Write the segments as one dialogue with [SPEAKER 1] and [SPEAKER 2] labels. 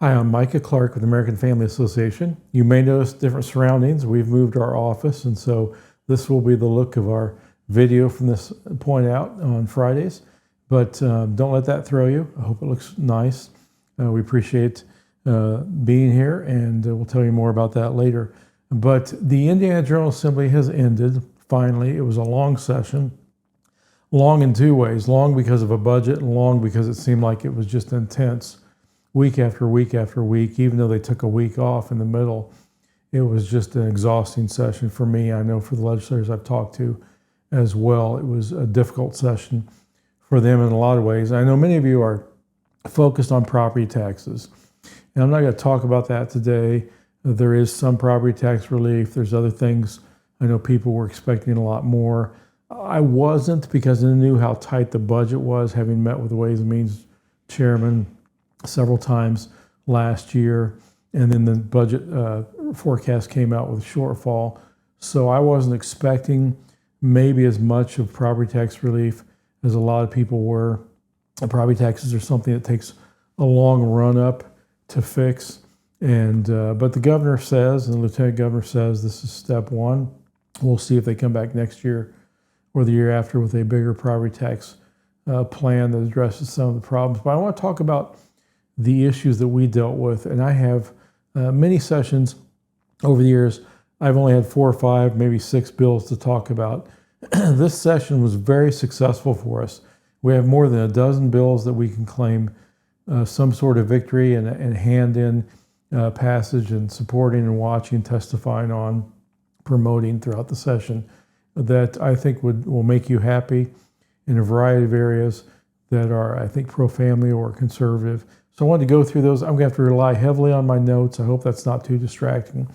[SPEAKER 1] Hi, I'm Micah Clark with the American Family Association. You may notice different surroundings. We've moved our office, and so this will be the look of our video from this point out on Fridays. But don't let that throw you. I hope it looks nice. We appreciate being here, and we'll tell you more about that later. But the Indiana General Assembly has ended, finally. It was a long session. Long in two ways. Long because of a budget, and long because it seemed like it was just intense. Week after week after week, even though they took a week off in the middle, it was just an exhausting session for me. I know for the legislators I've talked to as well, it was a difficult session for them in a lot of ways. I know many of you are focused on property taxes, and I'm not going to talk about that today. There is some property tax relief. There's other things. I know people were expecting a lot more. I wasn't, because I knew how tight the budget was, having met with the Ways and Means chairman several times last year, and then the budget forecast came out with a shortfall. So I wasn't expecting maybe as much of property tax relief as a lot of people were. And property taxes are something that takes a long run up to fix. And but the governor says, and the lieutenant governor says, this is step one. We'll see if they come back next year or the year after with a bigger property tax plan that addresses some of the problems. But I want to talk about the issues that we dealt with. And I have many sessions over the years. I've only had 4 or 5, maybe 6 bills to talk about. This session was very successful for us. We have more than a dozen bills that we can claim some sort of victory and hand in passage and supporting and watching, testifying on, promoting throughout the session that I think will make you happy in a variety of areas that are, I think, pro-family or conservative. So I wanted to go through those. I'm going to have to rely heavily on my notes. I hope that's not too distracting.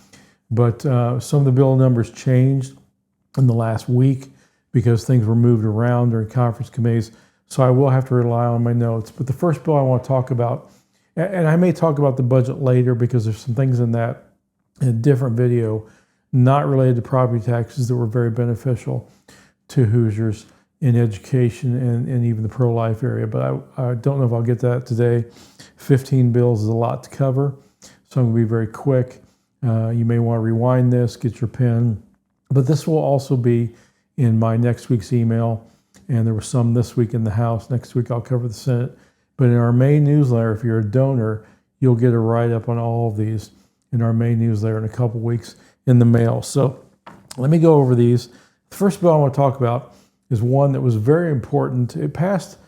[SPEAKER 1] But some of the bill numbers changed in the last week because things were moved around during conference committees. So I will have to rely on my notes. But the first bill I want to talk about, and I may talk about the budget later because there's some things in that, in a different video, not related to property taxes, that were very beneficial to Hoosiers in education and even the pro-life area. But I don't know if I'll get that today. 15 bills is a lot to cover, so I'm going to be very quick. You may want to rewind this, get your pen. But this will also be in my next week's email, and there was some this week in the House. Next week I'll cover the Senate. But in our May newsletter, if you're a donor, you'll get a write-up on all of these in our May newsletter in a couple weeks in the mail. So let me go over these. The first bill I want to talk about is one that was very important. It passed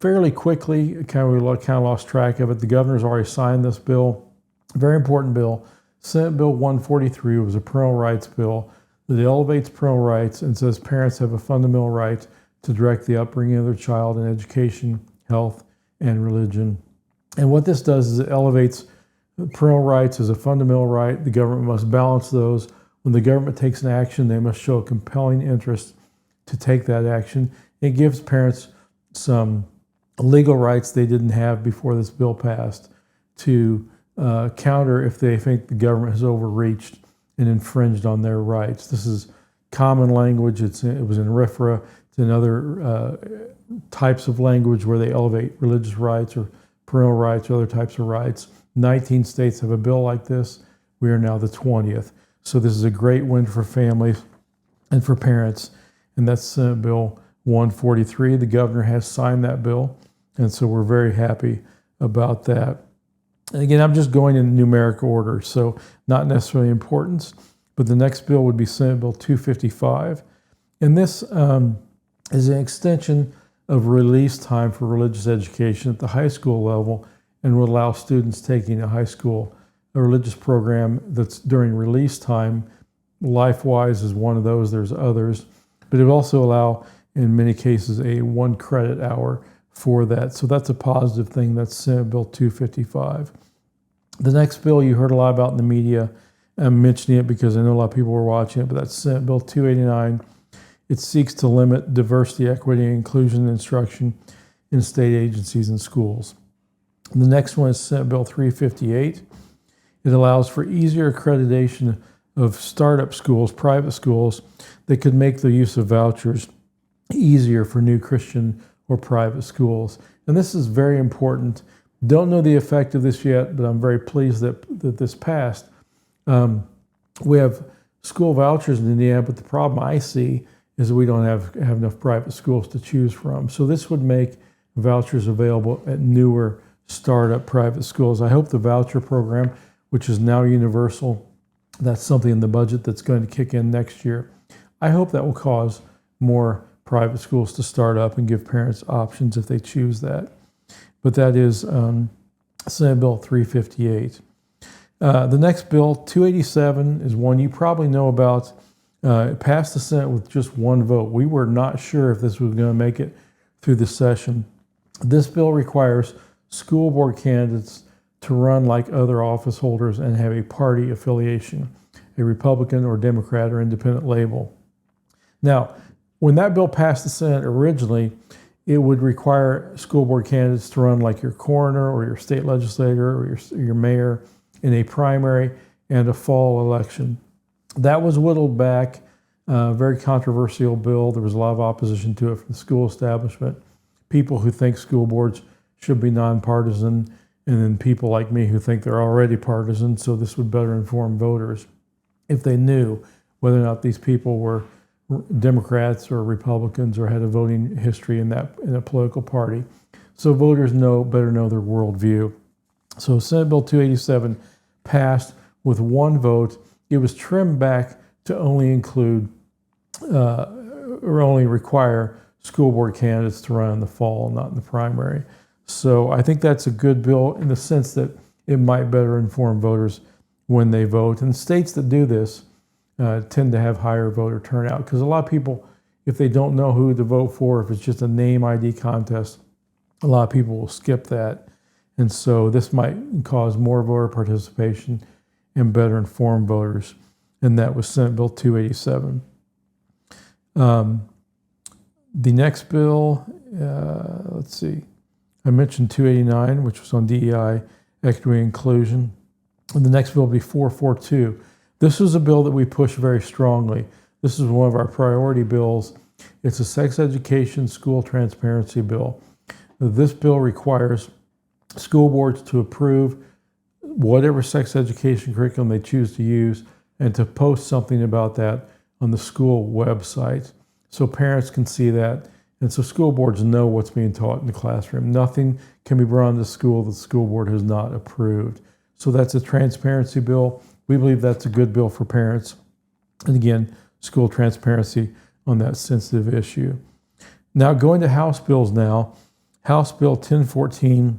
[SPEAKER 1] fairly quickly. We kind of lost track of it. The governor's already signed this bill. Very important bill. Senate Bill 143 was a parental rights bill that elevates parental rights and says parents have a fundamental right to direct the upbringing of their child in education, health, and religion. And what this does is it elevates parental rights as a fundamental right. The government must balance those. When the government takes an action, they must show a compelling interest to take that action. It gives parents some legal rights they didn't have before this bill passed to counter if they think the government has overreached and infringed on their rights. This is common language. It was in RFRA. It's in other types of language where they elevate religious rights or parental rights or other types of rights. 19 states have a bill like this. We are now the 20th. So this is a great win for families and for parents. And that's Senate Bill 143. The governor has signed that bill. And so we're very happy about that. And again, I'm just going in numeric order, so not necessarily importance. But the next bill would be Senate Bill 255. And this is an extension of release time for religious education at the high school level, and would allow students taking a religious program that's during release time. LifeWise is one of those. There's others. But it would also allow, in many cases, a 1 credit hour for that. So that's a positive thing. That's Senate Bill 255. The next bill you heard a lot about in the media. I'm mentioning it because I know a lot of people were watching it, but that's Senate Bill 289. It seeks to limit diversity, equity, and inclusion in instruction in state agencies and schools. The next one is Senate Bill 358. It allows for easier accreditation of startup schools, private schools, that could make the use of vouchers easier for new Christian or private schools. And this is very important Don't know the effect of this yet, but I'm very pleased that this passed. We have school vouchers in Indiana, but the problem I see is that we don't have enough private schools to choose from. So this would make vouchers available at newer startup private schools. I hope the voucher program, which is now universal, that's something in the budget that's going to kick in next year. I hope that will cause more private schools to start up and give parents options if they choose that. But that is Senate Bill 358. The next bill, 287, is one you probably know about. It passed the Senate with just one vote. We were not sure if this was going to make it through the session. This bill requires school board candidates to run like other office holders and have a party affiliation, a Republican or Democrat or independent label. Now, when that bill passed the Senate originally, it would require school board candidates to run like your coroner or your state legislator or your mayor in a primary and a fall election. That was whittled back, very controversial bill. There was a lot of opposition to it from the school establishment, people who think school boards should be nonpartisan, and then people like me who think they're already partisan, so this would better inform voters if they knew whether or not these people were Democrats or Republicans or had a voting history in a political party. So voters better know their worldview. So Senate Bill 287 passed with one vote. It was trimmed back to only include or only require school board candidates to run in the fall, not in the primary. So I think that's a good bill in the sense that it might better inform voters when they vote. And states that do this tend to have higher voter turnout because a lot of people, if they don't know who to vote for, if it's just a name ID contest, a lot of people will skip that. And so this might cause more voter participation and better inform voters. And that was Senate Bill 287. The next bill, let's see, I mentioned 289, which was on DEI, equity, and inclusion. And the next bill will be 442. This was a bill that we pushed very strongly. This is one of our priority bills. It's a sex education school transparency bill. This bill requires school boards to approve whatever sex education curriculum they choose to use and to post something about that on the school website so parents can see that. And so school boards know what's being taught in the classroom. Nothing can be brought into school that the school board has not approved. So that's a transparency bill. We believe that's a good bill for parents. And again, school transparency on that sensitive issue. Now going to House bills now. House Bill 1014.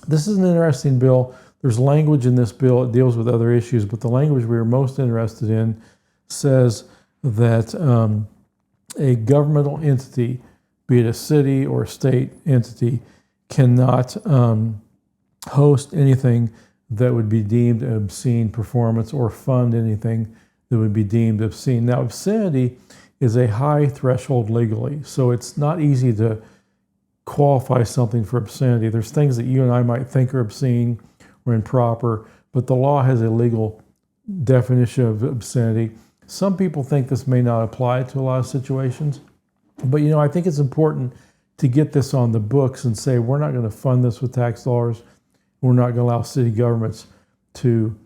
[SPEAKER 1] This is an interesting bill. There's language in this bill. It deals with other issues, but the language we are most interested in says that a governmental entity, be it a city or a state entity, cannot host anything that would be deemed an obscene performance or fund anything that would be deemed obscene. Now, obscenity is a high threshold legally, so it's not easy to qualify something for obscenity. There's things that you and I might think are obscene or improper, but the law has a legal definition of obscenity. Some people think this may not apply to a lot of situations, but I think it's important to get this on the books and say we're not going to fund this with tax dollars. We're not going to allow city governments to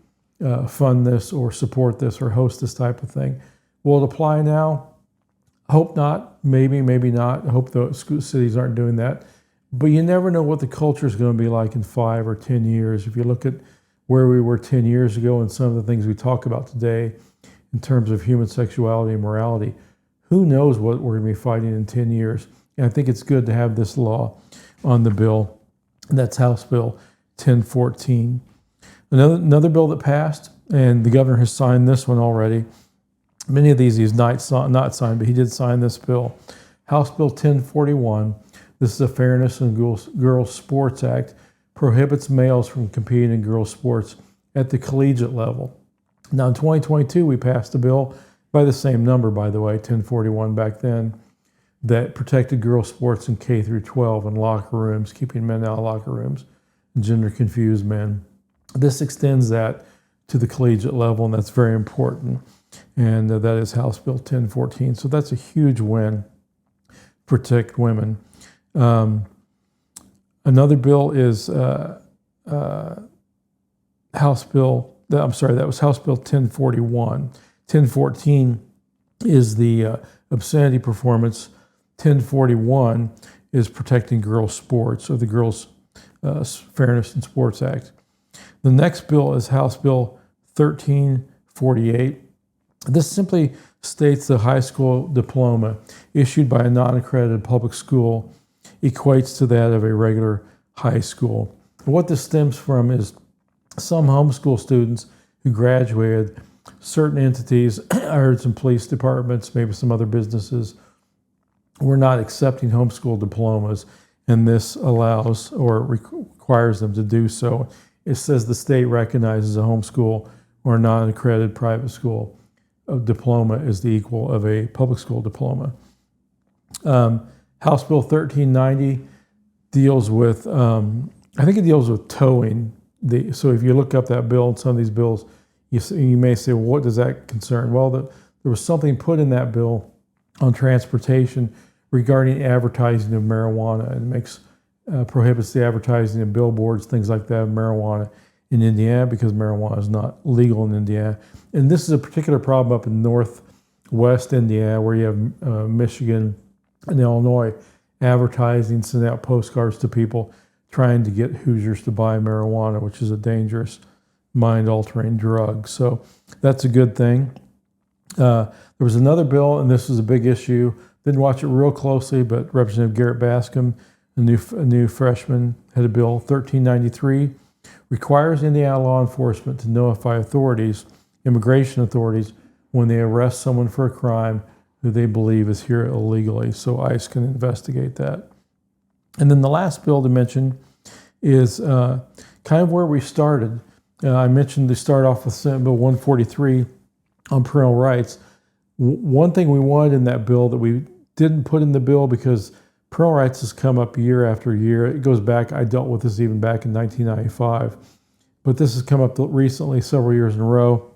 [SPEAKER 1] fund this or support this or host this type of thing. Will it apply now? Hope not. Maybe not. I hope the cities aren't doing that. But you never know what the culture is going to be like in 5 or 10 years. If you look at where we were 10 years ago and some of the things we talk about today in terms of human sexuality and morality, who knows what we're going to be fighting in 10 years. And I think it's good to have this law on the bill. And that's House Bill 1014. Another bill that passed, and the governor has signed this one already. Many of these he's not signed, but he did sign this bill. House Bill 1041. This is a Fairness in Girls Sports Act, prohibits males from competing in girls' sports at the collegiate level. Now, in 2022, we passed a bill by the same number, by the way, 1041 back then, that protected girls' sports in K through 12 in locker rooms, keeping men out of locker rooms, and gender-confused men. This extends that to the collegiate level, and that's very important. And that is House Bill 1014. So that's a huge win. Protect women. Another bill is House Bill, I'm sorry, that was House Bill 1041. 1014 is the obscenity performance. 1041 is protecting girls' sports, or the Girls' Fairness in Sports Act. The next bill is House Bill 1348. This simply states the high school diploma issued by a non-accredited public school equates to that of a regular high school. What this stems from is some homeschool students who graduated, certain entities, I heard some police departments, maybe some other businesses, were not accepting homeschool diplomas, and this allows or requires them to do so. It says the state recognizes a homeschool or a non-accredited private school diploma is the equal of a public school diploma. House Bill 1390 deals with, I think it deals with towing. So if you look up that bill and some of these bills, you may say, well, what does that concern? Well, there was something put in that bill on transportation regarding advertising of marijuana, and makes prohibits the advertising of billboards, things like that, of marijuana in Indiana, because marijuana is not legal in Indiana. And this is a particular problem up in northwest Indiana, where you have Michigan and Illinois advertising, sending out postcards to people trying to get Hoosiers to buy marijuana, which is a dangerous, mind-altering drug. So that's a good thing. There was another bill, and this was a big issue. Didn't watch it real closely, but Representative Garrett Bascom, a new freshman, had a bill, 1393, requires Indiana law enforcement to notify authorities, immigration authorities, when they arrest someone for a crime who they believe is here illegally, so ICE can investigate that. And then the last bill to mention is kind of where we started. I mentioned to start off with Senate Bill 143 on parental rights. One thing we wanted in that bill that we didn't put in the bill, because parental rights has come up year after year. It goes back, I dealt with this even back in 1995, but this has come up recently, several years in a row.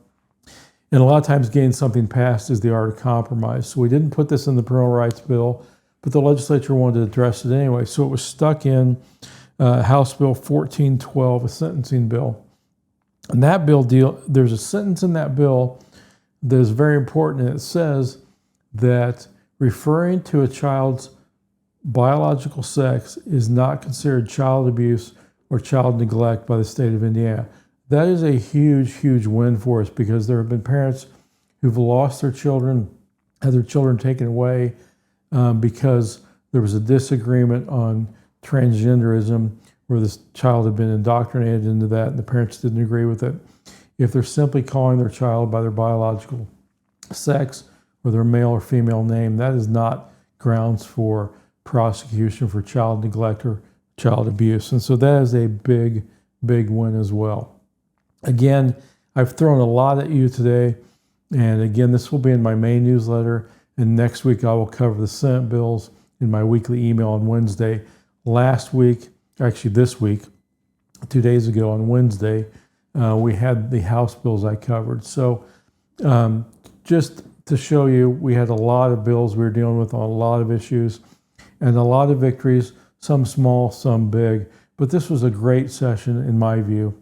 [SPEAKER 1] And a lot of times getting something passed is the art of compromise. So we didn't put this in the parental rights bill, but the legislature wanted to address it anyway. So it was stuck in House Bill 1412, a sentencing bill. And that bill there's a sentence in that bill that is very important, and it says that referring to a child's biological sex is not considered child abuse or child neglect by the state of Indiana. That is a huge, huge win for us, because there have been parents who've lost their children, had their children taken away because there was a disagreement on transgenderism, where this child had been indoctrinated into that and the parents didn't agree with it. If they're simply calling their child by their biological sex or their male or female name, that is not grounds for prosecution for child neglect or child abuse. And so that is a big, big win as well. Again, I've thrown a lot at you today. And again, this will be in my main newsletter. And next week, I will cover the Senate bills in my weekly email on Wednesday. Last week, actually this week, 2 days ago on Wednesday, we had the House bills I covered. So just to show you, we had a lot of bills we were dealing with on a lot of issues and a lot of victories, some small, some big. But this was a great session, in my view,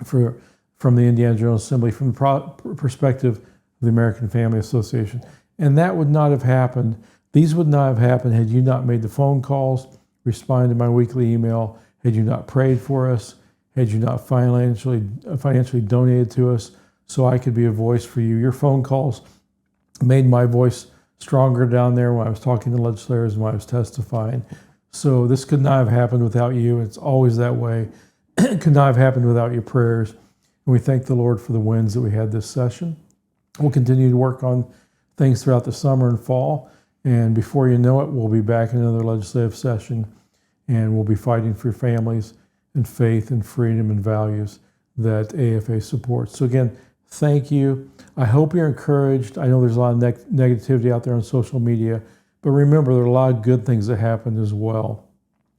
[SPEAKER 1] from the Indiana General Assembly, from the perspective of the American Family Association. And that would not have happened. These would not have happened had you not made the phone calls, responded to my weekly email, had you not prayed for us, had you not financially donated to us so I could be a voice for you. Your phone calls made my voice stronger down there when I was talking to legislators and when I was testifying. So this could not have happened without you. It's always that way. It could not have happened without your prayers. And we thank the Lord for the wins that we had this session. We'll continue to work on things throughout the summer and fall. And before you know it, we'll be back in another legislative session, and we'll be fighting for families and faith and freedom and values that AFA supports. So again, thank you. I hope you're encouraged. I know there's a lot of negativity out there on social media, but remember, there are a lot of good things that happen as well.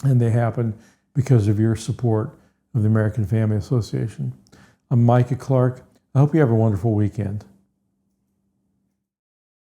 [SPEAKER 1] And they happen because of your support of the American Family Association. I'm Micah Clark. I hope you have a wonderful weekend.